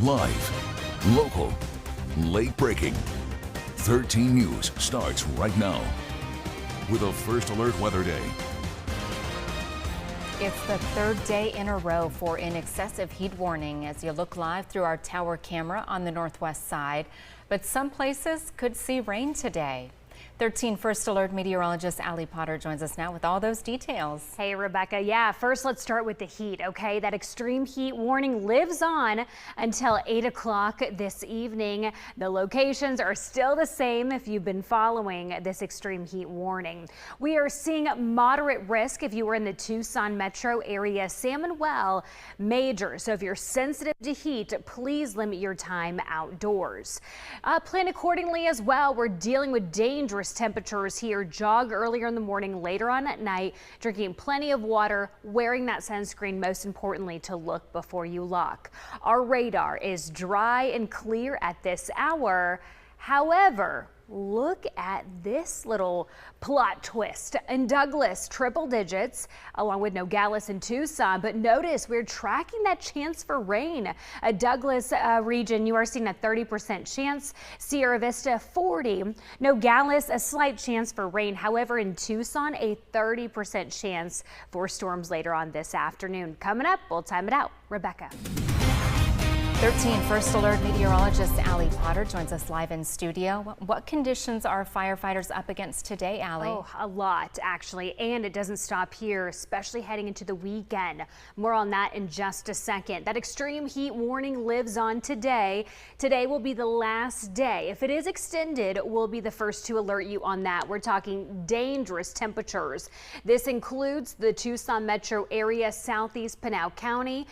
Live, local, late breaking. 13 News starts right now with a First Alert Weather Day. It's the third day in a row for an excessive heat warning as you look live through our tower camera on the northwest side. But some places could see rain today. 13 First Alert meteorologist Allie Potter joins us now with all those details. Hey, Rebecca. Yeah, first let's start with the heat, okay? That extreme heat warning lives on until 8 o'clock this evening. The locations are still the same if you've been following this extreme heat warning. We are seeing moderate risk if you were in the Tucson metro area. Salmon well, major. So if you're sensitive to heat, please limit your time outdoors. Plan accordingly as well. We're dealing with dangerous temperatures here. Jog earlier in the morning, later on at night, drinking plenty of water, wearing that sunscreen, most importantly, to look before you lock. Our radar is dry and clear at this hour. However, look at this little plot twist. In Douglas, triple digits, along with Nogales and Tucson. But notice we're tracking that chance for rain. Douglas region, you are seeing a 30% chance. Sierra Vista, 40. Nogales, a slight chance for rain. However, in Tucson, a 30% chance for storms later on this afternoon. Coming up, we'll time it out. Rebecca. 13 First Alert meteorologist Allie Potter joins us live in studio. What conditions are firefighters up against today, Allie? Oh, a lot, actually, and it doesn't stop here, especially heading into the weekend. More on that in just a second. That extreme heat warning lives on today. Today will be the last day. If it is extended, we'll be the first to alert you on that. We're talking dangerous temperatures. This includes the Tucson metro area, southeast Pinal County,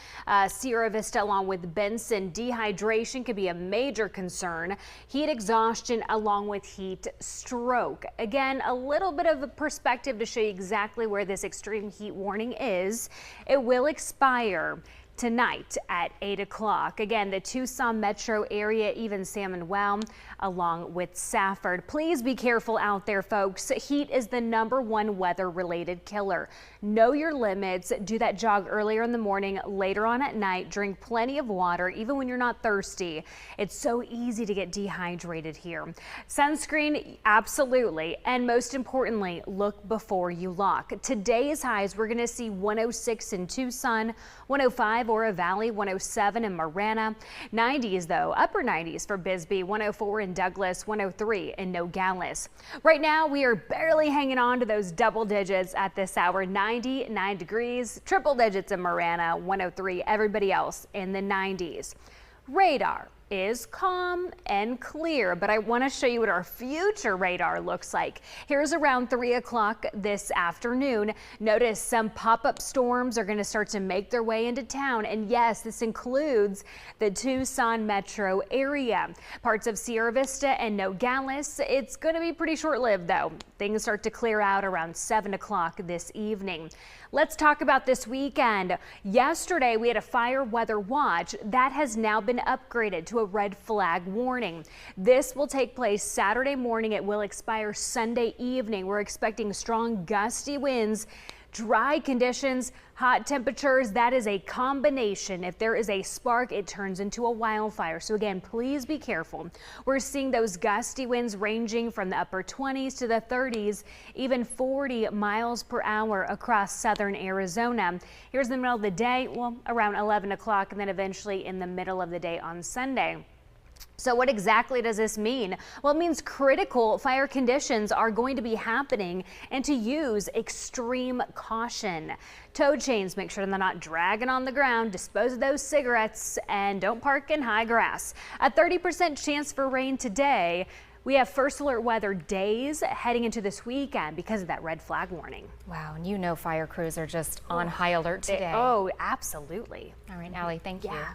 Sierra Vista, along with Benson. Dehydration could be a major concern. Heat exhaustion along with heat stroke. Again, a little bit of a perspective to show you exactly where this extreme heat warning is. It will expire tonight at 8 o'clock. Again, the Tucson metro area, even Salmon Well, along with Safford. Please be careful out there, folks. Heat is the #1 weather-related killer. Know your limits. Do that jog earlier in the morning, later on at night. Drink plenty of water, even when you're not thirsty. It's so easy to get dehydrated here. Sunscreen, absolutely. And most importantly, look before you lock. Today's highs, we're going to see 106 in Tucson, 105 Ora Valley, 107 in Marana, 90s though, upper 90s for Bisbee, 104 in Douglas, 103 in Nogales. Right now we are barely hanging on to those double digits at this hour. 99 degrees, triple digits in Marana, 103, everybody else in the 90s. Radar is calm and clear, but I want to show you what our future radar looks like. Here's around 3 o'clock this afternoon. Notice some pop-up storms are going to start to make their way into town. And yes, this includes the Tucson metro area. Parts of Sierra Vista and Nogales. It's going to be pretty short-lived though. Things start to clear out around 7 o'clock this evening. Let's talk about this weekend. Yesterday, we had a fire weather watch that has now been upgraded to a red flag warning. This will take place Saturday morning. It will expire Sunday evening. We're expecting strong gusty winds, dry conditions, hot temperatures. That is a combination. If there is a spark, it turns into a wildfire. So again, please be careful. We're seeing those gusty winds ranging from the upper 20s to the 30s, even 40 miles per hour across southern Arizona. Here's the middle of the day, well, around 11 o'clock, and then eventually in the middle of the day on Sunday. So what exactly does this mean? Well, it means critical fire conditions are going to be happening and to use extreme caution. Tow chains, make sure they're not dragging on the ground, dispose of those cigarettes, and don't park in high grass. A 30% chance for rain today. We have first alert weather days heading into this weekend because of that red flag warning. Wow, and you know fire crews are just on high alert today. Oh, absolutely. All right, Allie, thank you. Yeah.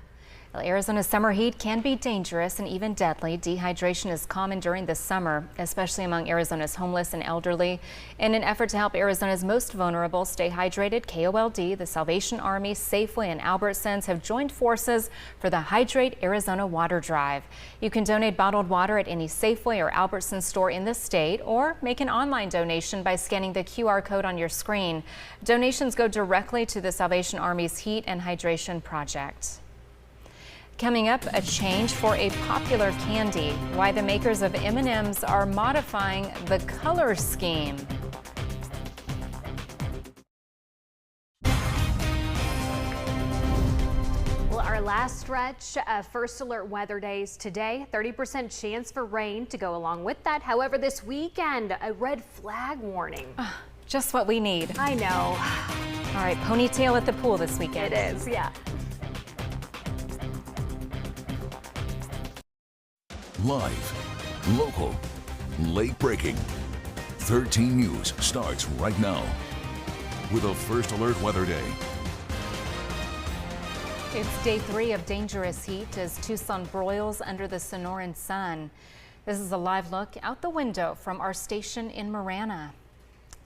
Well, Arizona's summer heat can be dangerous and even deadly. Dehydration is common during the summer, especially among Arizona's homeless and elderly. In an effort to help Arizona's most vulnerable stay hydrated, KOLD, the Salvation Army, Safeway, and Albertsons have joined forces for the Hydrate Arizona Water Drive. You can donate bottled water at any Safeway or Albertsons store in the state, or make an online donation by scanning the QR code on your screen. Donations go directly to the Salvation Army's Heat and Hydration Project. Coming up, a change for a popular candy. Why the makers of M&Ms are modifying the color scheme. Well, our last stretch of first alert weather days today, 30% chance for rain to go along with that. However, this weekend, a red flag warning. Just what we need. I know. All right, ponytail at the pool this weekend. It is, yeah. Live, local, late breaking. 13 News starts right now with a first alert weather day. It's day 3 of dangerous heat as Tucson broils under the Sonoran sun. This is a live look out the window from our station in Marana.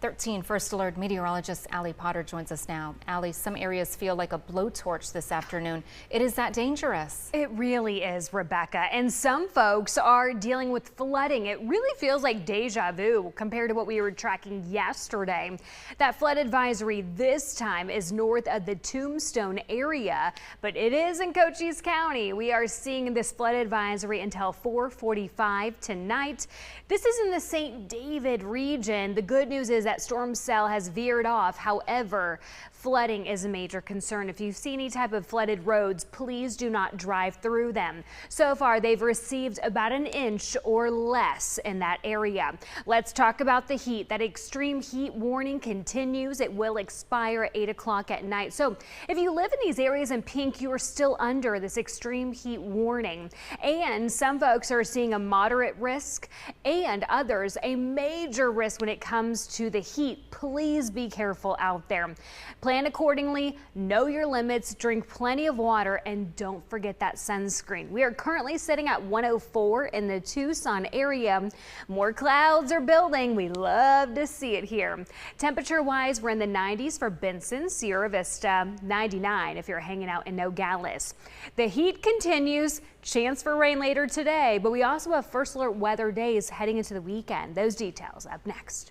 13 First Alert meteorologist Allie Potter joins us now. Allie, some areas feel like a blowtorch this afternoon. It is that dangerous. It really is, Rebecca. And some folks are dealing with flooding. It really feels like deja vu compared to what we were tracking yesterday. That flood advisory this time is north of the Tombstone area, but it is in Cochise County. We are seeing this flood advisory until 4:45 tonight. This is in the St. David region. The good news is that storm cell has veered off. However, flooding is a major concern. If you see any type of flooded roads, please do not drive through them. So far, they've received about an inch or less in that area. Let's talk about the heat. That extreme heat warning continues. It will expire at 8 o'clock at night. So if you live in these areas in pink, you are still under this extreme heat warning. And some folks are seeing a moderate risk and others a major risk when it comes to the heat. Please be careful out there. Plan accordingly, know your limits, drink plenty of water, and don't forget that sunscreen. We are currently sitting at 104 in the Tucson area. More clouds are building. We love to see it here. Temperature-wise, we're in the 90s for Benson, Sierra Vista, 99 if you're hanging out in Nogales. The heat continues. Chance for rain later today, but we also have first alert weather days heading into the weekend. Those details up next.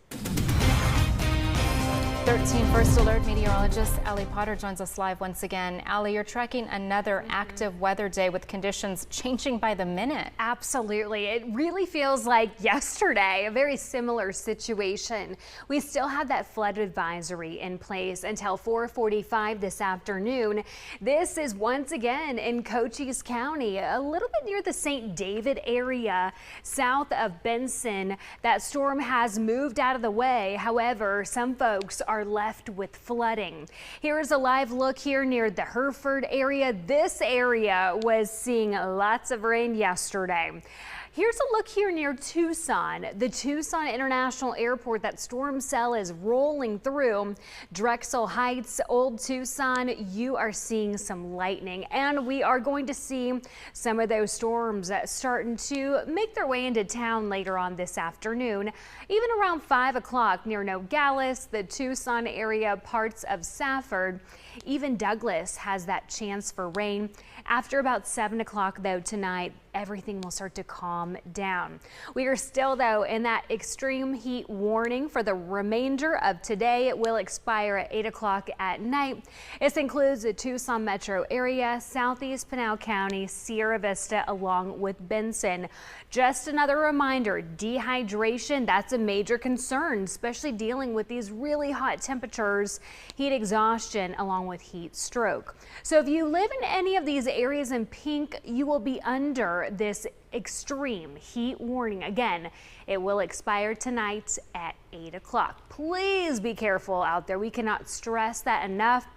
13 First Alert meteorologist Allie Potter joins us live once again. Allie, you're tracking another active weather day with conditions changing by the minute. Absolutely. It really feels like yesterday, a very similar situation. We still have that flood advisory in place until 4:45 this afternoon. This is once again in Cochise County, a little bit near the St. David area, south of Benson. That storm has moved out of the way. However, some folks are left with flooding. Here's a live look here near the Hereford area. This area was seeing lots of rain yesterday. Here's a look here near Tucson, the Tucson International Airport. That storm cell is rolling through Drexel Heights, Old Tucson. You are seeing some lightning, and we are going to see some of those storms starting to make their way into town later on this afternoon. Even around 5 o'clock near Nogales, the Tucson area, parts of Safford, even Douglas has that chance for rain. After about 7 o'clock though tonight, everything will start to calm down. We are still though in that extreme heat warning for the remainder of today. It will expire at 8 o'clock at night. This includes the Tucson metro area, southeast Pinal County, Sierra Vista, along with Benson. Just another reminder, dehydration, that's a major concern, especially dealing with these really hot temperatures, heat exhaustion, along with heat stroke. So if you live in any of these areas in pink, you will be under this extreme heat warning. Again, it will expire tonight at 8 o'clock. Please be careful out there. We cannot stress that enough.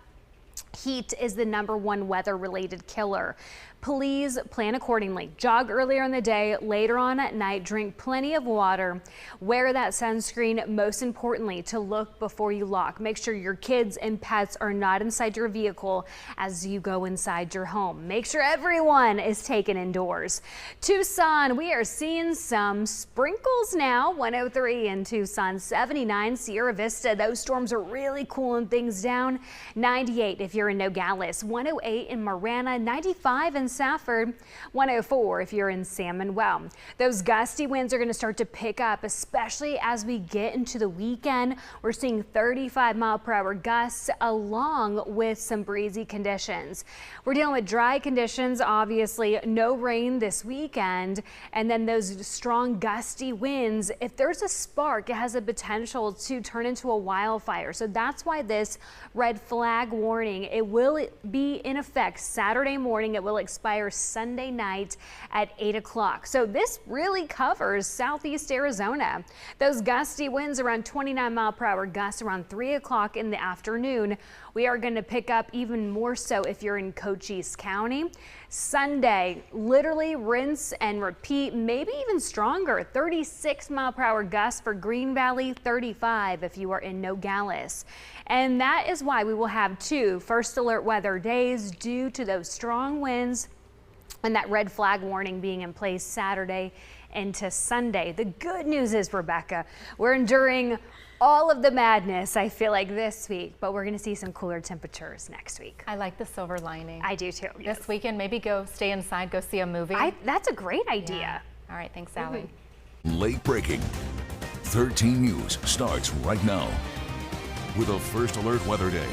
Heat is the #1 weather-related killer. Please plan accordingly. Jog earlier in the day, later on at night, drink plenty of water, wear that sunscreen, most importantly, to look before you lock. Make sure your kids and pets are not inside your vehicle as you go inside your home. Make sure everyone is taken indoors. Tucson, we are seeing some sprinkles now. 103 in Tucson, 79 Sierra Vista. Those storms are really cooling things down. 98 if you're you're in Nogales, 108 in Marana, 95 in Safford, 104 if you're in San Manuel. Those gusty winds are going to start to pick up, especially as we get into the weekend. We're seeing 35-mile-per-hour gusts along with some breezy conditions. We're dealing with dry conditions, obviously no rain this weekend, and then those strong gusty winds. If there's a spark, it has a potential to turn into a wildfire. So that's why this red flag warning, it will be in effect Saturday morning. It will expire Sunday night at 8 o'clock. So this really covers southeast Arizona. Those gusty winds around 29-mile-per-hour gusts around 3 o'clock in the afternoon. We are going to pick up even more so if you're in Cochise County. Sunday, literally rinse and repeat, maybe even stronger. 36-mile-per-hour gusts for Green Valley, 35 if you are in Nogales. And that is why we will have 2 first alert weather days due to those strong winds and that red flag warning being in place Saturday into Sunday. The good news is, Rebecca, we're enduring all of the madness, I feel like, this week, but we're going to see some cooler temperatures next week. I like the silver lining. I do too. Yes. This weekend, maybe go stay inside, go see a movie. That's a great idea. Yeah. All right, thanks, Allie. Late breaking. 13 News starts right now with a first alert weather day.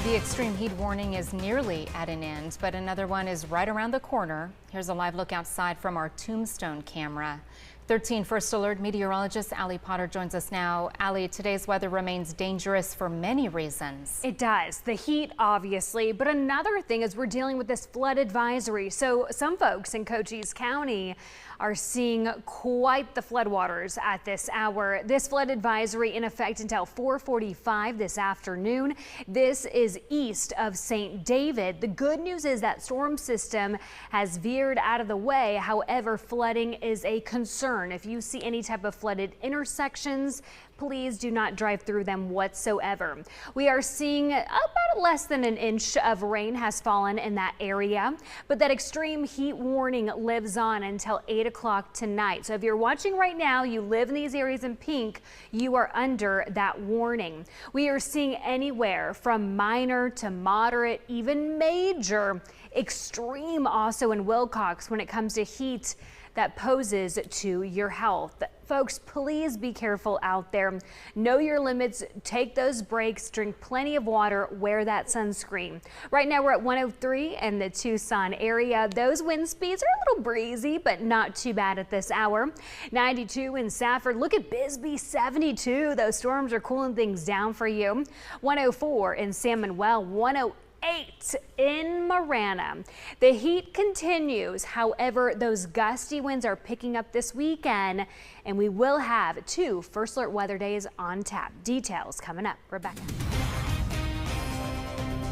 The extreme heat warning is nearly at an end, but another one is right around the corner. Here's a live look outside from our Tombstone camera. 13 First Alert meteorologist Allie Potter joins us now. Allie, today's weather remains dangerous for many reasons. It does. The heat, obviously, but another thing is we're dealing with this flood advisory. So some folks in Cochise County are seeing quite the floodwaters at this hour. This flood advisory in effect until 4:45 this afternoon. This is east of St. David. The good news is that storm system has veered out of the way. However, flooding is a concern. If you see any type of flooded intersections, please do not drive through them whatsoever. We are seeing about less than an inch of rain has fallen in that area, but that extreme heat warning lives on until 8 o'clock tonight. So if you're watching right now, you live in these areas in pink, you are under that warning. We are seeing anywhere from minor to moderate, even major, extreme also in Wilcox when it comes to heat that poses to your health. Folks, please be careful out there. Know your limits, take those breaks, drink plenty of water, wear that sunscreen. Right now we're at 103 in the Tucson area. Those wind speeds are a little breezy, but not too bad at this hour. 92 in Safford. Look at Bisbee, 72. Those storms are cooling things down for you. 104 in San Manuel, 108 in Marana. The heat continues. However, those gusty winds are picking up this weekend, and we will have 2 first alert weather days on tap. Details coming up. Rebecca.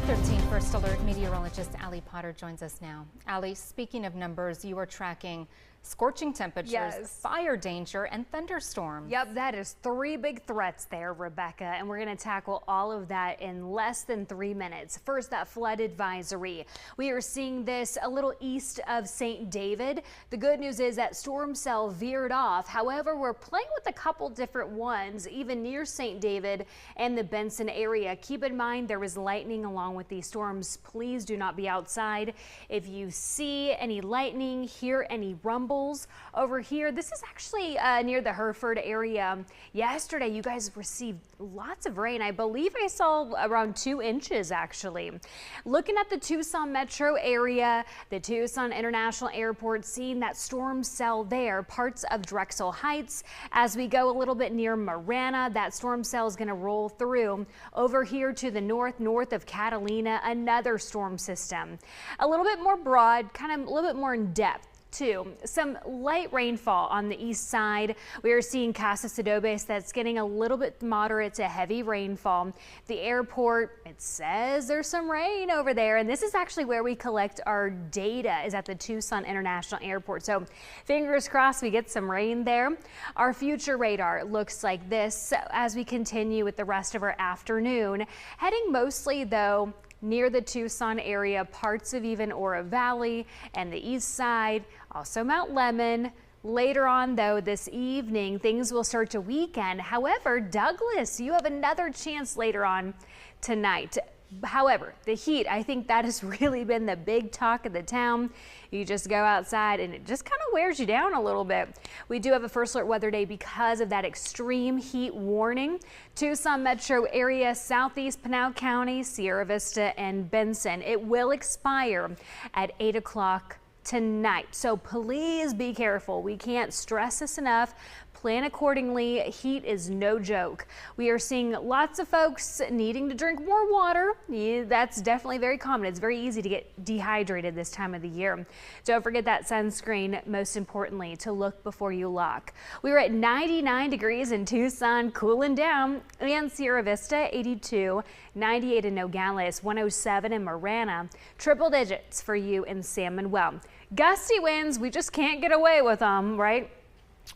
13 First Alert meteorologist Allie Potter joins us now. Allie, speaking of numbers, you are tracking scorching temperatures, yes, fire danger, and thunderstorms. Yep, that is 3 big threats there, Rebecca, and we're going to tackle all of that in less than 3 minutes. First, that flood advisory. We are seeing this a little east of St. David. The good news is that storm cell veered off. However, we're playing with a couple different ones, even near St. David and the Benson area. Keep in mind there was lightning along with these storms. Please do not be outside. If you see any lightning, hear any rumble over here, this is actually near the Hereford area. Yesterday, you guys received lots of rain. I believe I saw around 2 inches actually. Looking at the Tucson metro area, the Tucson International Airport, seeing that storm cell there, parts of Drexel Heights. As we go a little bit near Marana, that storm cell is going to roll through. Over here to the north of Catalina, another storm system. A little bit more broad, kind of a little bit more in depth. Some light rainfall on the east side. We are seeing Casas Adobes that's getting a little bit moderate to heavy rainfall. The airport, it says there's some rain over there, and this is actually where we collect our data, is at the Tucson International Airport. So fingers crossed we get some rain there. Our future radar looks like this as we continue with the rest of our afternoon. Heading mostly though near the Tucson area, parts of even Oro Valley and the east side, also Mount Lemmon. Later on though this evening, things will start to weaken. However, Douglas, you have another chance later on tonight. However, the heat, I think that has really been the big talk of the town. You just go outside and it just kind of wears you down a little bit. We do have a first alert weather day because of that extreme heat warning. Tucson metro area, southeast Pinal County, Sierra Vista, and Benson. It will expire at 8 o'clock tonight. So please be careful. We can't stress this enough. Plan accordingly. Heat is no joke. We are seeing lots of folks needing to drink more water. Yeah, that's definitely very common. It's very easy to get dehydrated this time of the year. Don't forget that sunscreen, most importantly, to look before you lock. We were at 99 degrees in Tucson, cooling down, and Sierra Vista, 82, 98 in Nogales, 107 in Marana, triple digits for you in San Manuel. Gusty winds, we just can't get away with them, right?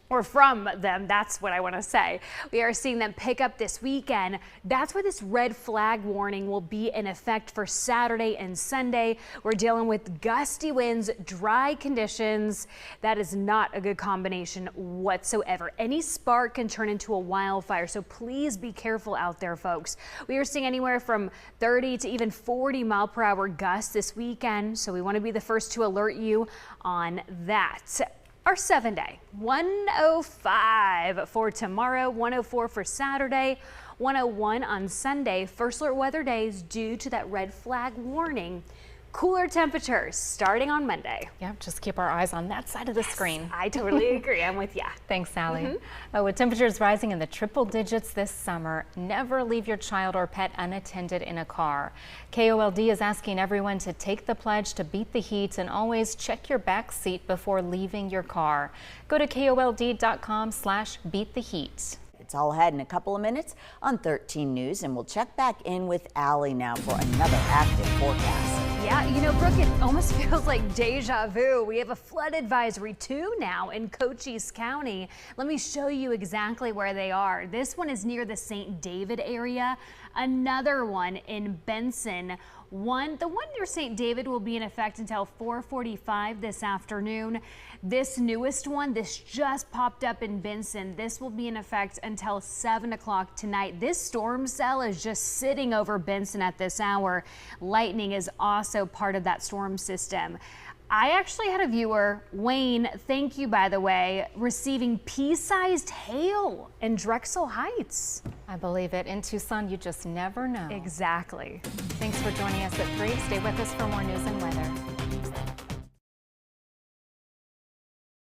Or from them, that's what I want to say. We are seeing them pick up this weekend. That's why this red flag warning will be in effect for Saturday and Sunday. We're dealing with gusty winds, dry conditions. That is not a good combination whatsoever. Any spark can turn into a wildfire, so please be careful out there, folks. We are seeing anywhere from 30 to even 40 mile per hour gusts this weekend, so we want to be the first to alert you on that. Our 7-day, 105 for tomorrow, 104 for Saturday, 101 on Sunday. First alert weather days due to that red flag warning. Cooler temperatures starting on Monday. Yeah, just keep our eyes on that side of the screen. I totally agree. I'm with you. Thanks, Allie. With temperatures rising in the triple digits this summer, never leave your child or pet unattended in a car. KOLD is asking everyone to take the pledge to beat the heat and always check your back seat before leaving your car. Go to KOLD.com/beattheheat. It's all ahead in a couple of minutes on 13 News, and we'll check back in with Allie now for another active forecast. Yeah, you know, Brooke, it almost feels like deja vu. We have a flood advisory 2 now in Cochise County. Let me show you exactly where they are. This one is near the St. David area. Another one in Benson. The one near St. David will be in effect until 4:45 this afternoon. This newest one, this just popped up in Benson. This will be in effect until 7 o'clock tonight. This storm cell is just sitting over Benson at this hour. Lightning is also part of that storm system. I actually had a viewer, Wayne, thank you by the way, receiving pea-sized hail in Drexel Heights. I believe it. In Tucson, you just never know. Exactly. Thanks for joining us at 3. Stay with us for more news and weather.